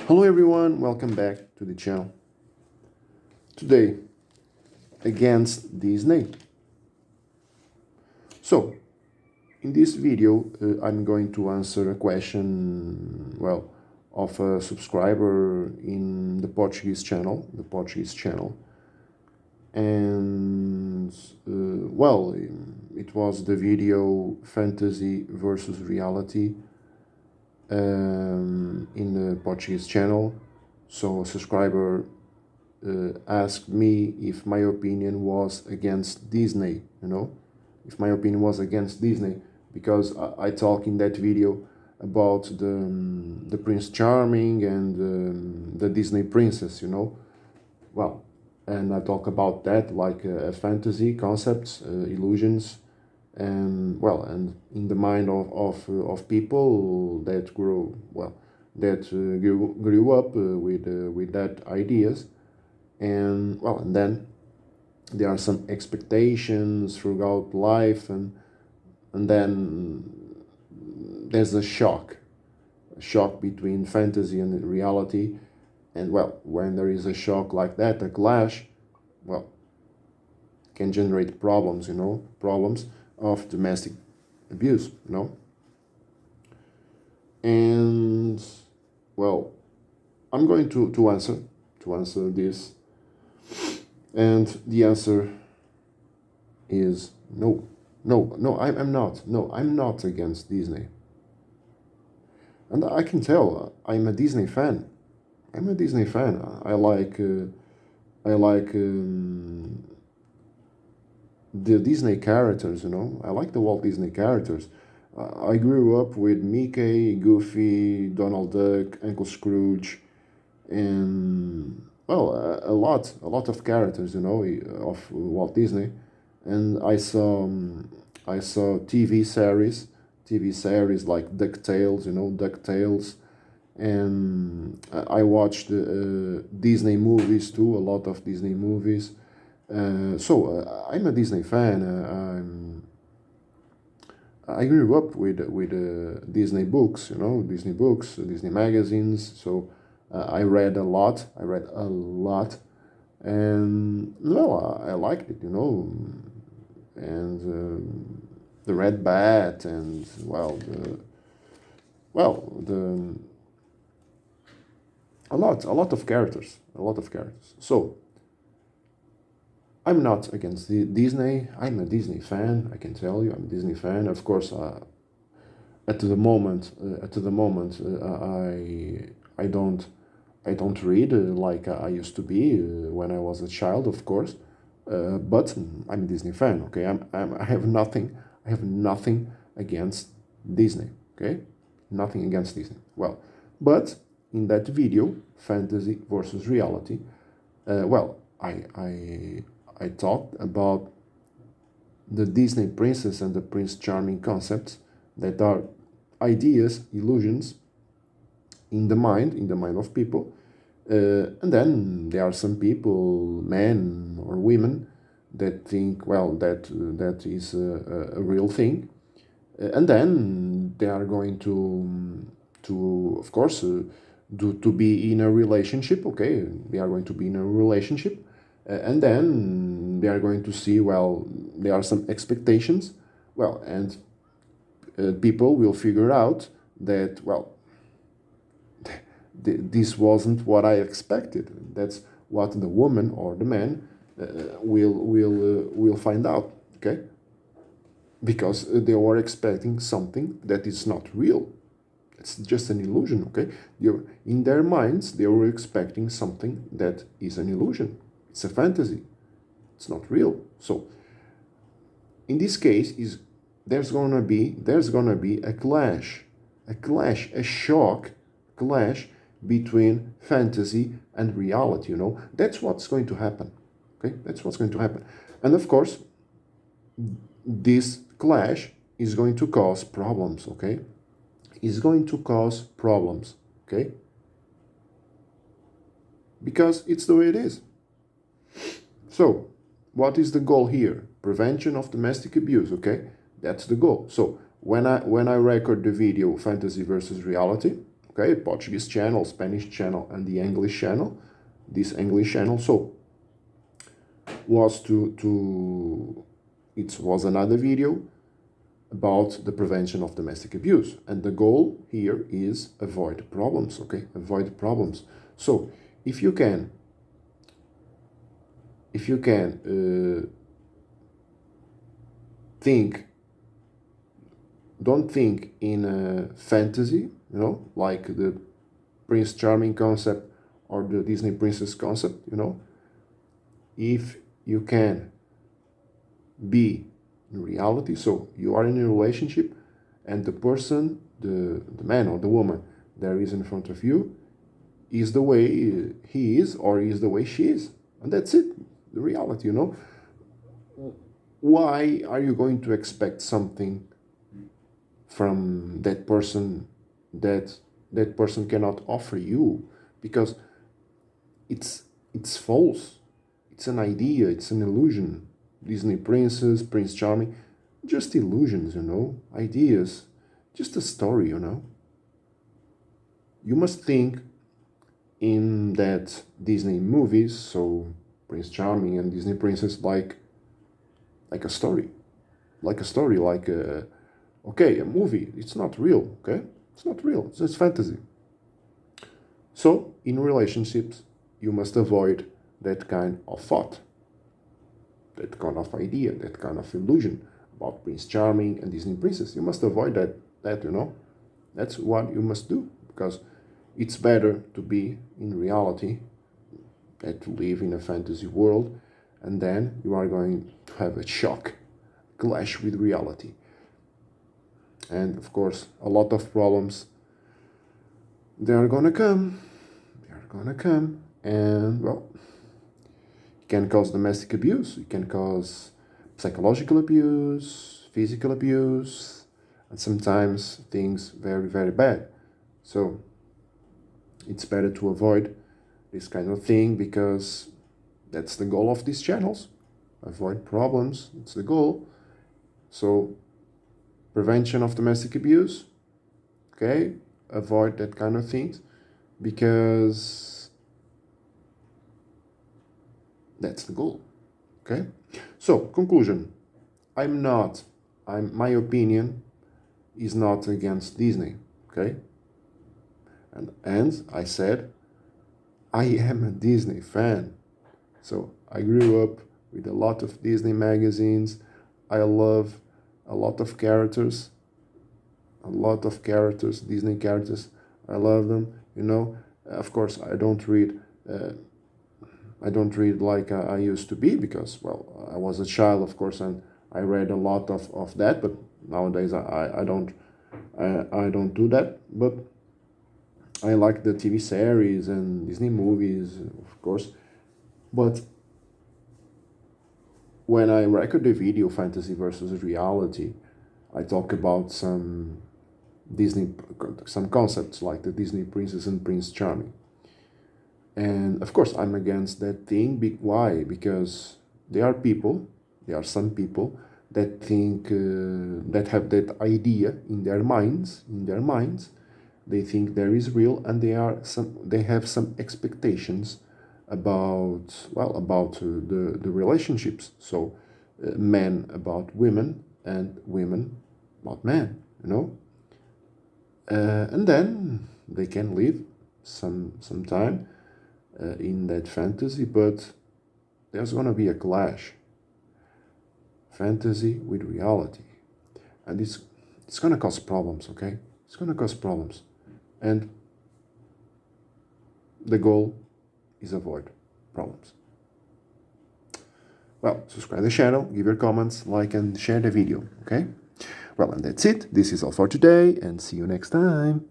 Hello everyone, welcome back to the channel. Today, against Disney. So, in this video, I'm going to answer a question, of a subscriber in the Portuguese channel, and it was the video Fantasy versus Reality in the Portuguese channel. So a subscriber asked me if my opinion was against Disney, if my opinion was against Disney, because I talk in that video about the Prince Charming and the Disney princess, well, and I talk about that like a fantasy concepts, illusions, and in the mind of people that grew up with that ideas, and then there are some expectations throughout life, and then there's a shock between fantasy and reality, and when there is a shock like that, a clash, can generate problems, problems of domestic abuse, and I'm going to answer this, and the answer is no. I'm not against Disney, and I can tell I'm a Disney fan. I like the Disney characters, I like the Walt Disney characters. I grew up with Mickey, Goofy, Donald Duck, Uncle Scrooge, and a lot of characters, of Walt Disney. And I saw TV series like DuckTales, and I watched Disney movies too, a lot of Disney movies. I'm a Disney fan. I grew up with Disney books, Disney magazines. So I read a lot. And I liked it, And the Red Bat, and the a lot of characters, So I'm not against Disney. I'm a Disney fan. I can tell you, I'm a Disney fan. Of course, at the moment, I don't read like I used to be when I was a child, of course. But I'm a Disney fan. Okay, I have nothing against Disney. Okay, nothing against Disney. But in that video, fantasy versus reality, I talked about the Disney princess and the Prince Charming concepts that are ideas, illusions in the mind of people. And then there are some people, men or women, that think, that is a real thing. And then they are going to of course, to be in a relationship, okay? They are going to be in a relationship, and then they are going to see, there are some expectations, and people will figure out that, this wasn't what I expected. That's what the woman or the man will find out, okay? Because they were expecting something that is not real. It's just an illusion, okay? In their minds, they were expecting something that is an illusion. It's a fantasy. It's not real. So, in this case, there's gonna be a clash, a shock clash between fantasy and reality. That's what's going to happen. Okay, that's what's going to happen, and of course, this clash is going to cause problems. Okay, is going to cause problems, okay? Because it's the way it is. So, what is the goal here? Prevention of domestic abuse, okay? That's the goal. So, when I record the video Fantasy versus Reality, okay, Portuguese channel, Spanish channel, and the English channel. This English channel, so was it was another video about the prevention of domestic abuse, and the goal here is avoid problems, okay, avoid problems. So if you can think, don't think in a fantasy, like the Prince Charming concept or the Disney princess concept, if you can be in reality, so you are in a relationship and the person, the man or the woman that is in front of you is the way he is or is the way she is, and that's it, the reality. Why are you going to expect something from that person that person cannot offer you? Because it's false, it's an idea, it's an illusion. Disney princess, Prince Charming, just illusions, ideas, just a story. You must think in that Disney movies, so Prince Charming and Disney princess, like a story, okay, a movie. It's not real, okay? It's not real, it's just fantasy. So in relationships, you must avoid that kind of thought, that kind of idea, that kind of illusion about Prince Charming and Disney princess. You must avoid that. That's what you must do, because it's better to be in reality than to live in a fantasy world, and then you are going to have a shock, clash with reality. And of course, a lot of problems, they are gonna come, and well, it can cause domestic abuse, it can cause psychological abuse, physical abuse, and sometimes things very, very bad. So it's better to avoid this kind of thing, because that's the goal of these channels. Avoid problems, it's the goal. So prevention of domestic abuse, okay, avoid that kind of things, because that's the goal, okay? So conclusion, my opinion is not against Disney, okay? And I said, I am a Disney fan. So I grew up with a lot of Disney magazines. I love a lot of characters, Disney characters. I love them, Of course, I don't read like I used to be, because, well, I was a child, of course, and I read a lot of that, but nowadays I don't do that. But I like the TV series and Disney movies, of course. But when I record the video Fantasy versus Reality, I talk about some concepts like the Disney Princess and Prince Charming. And of course, I'm against that thing. Why? Because there are some people that think, that have that idea in their minds. They think there is real, and they have some expectations about the relationships. So men about women and women about men, and then they can live some time in that fantasy, but there's gonna be a clash, fantasy with reality, and it's gonna cause problems, okay? It's gonna cause problems, and the goal is avoid problems. Well, subscribe to the channel, give your comments, like, and share the video, okay? Well, and that's it. This is all for today, and see you next time.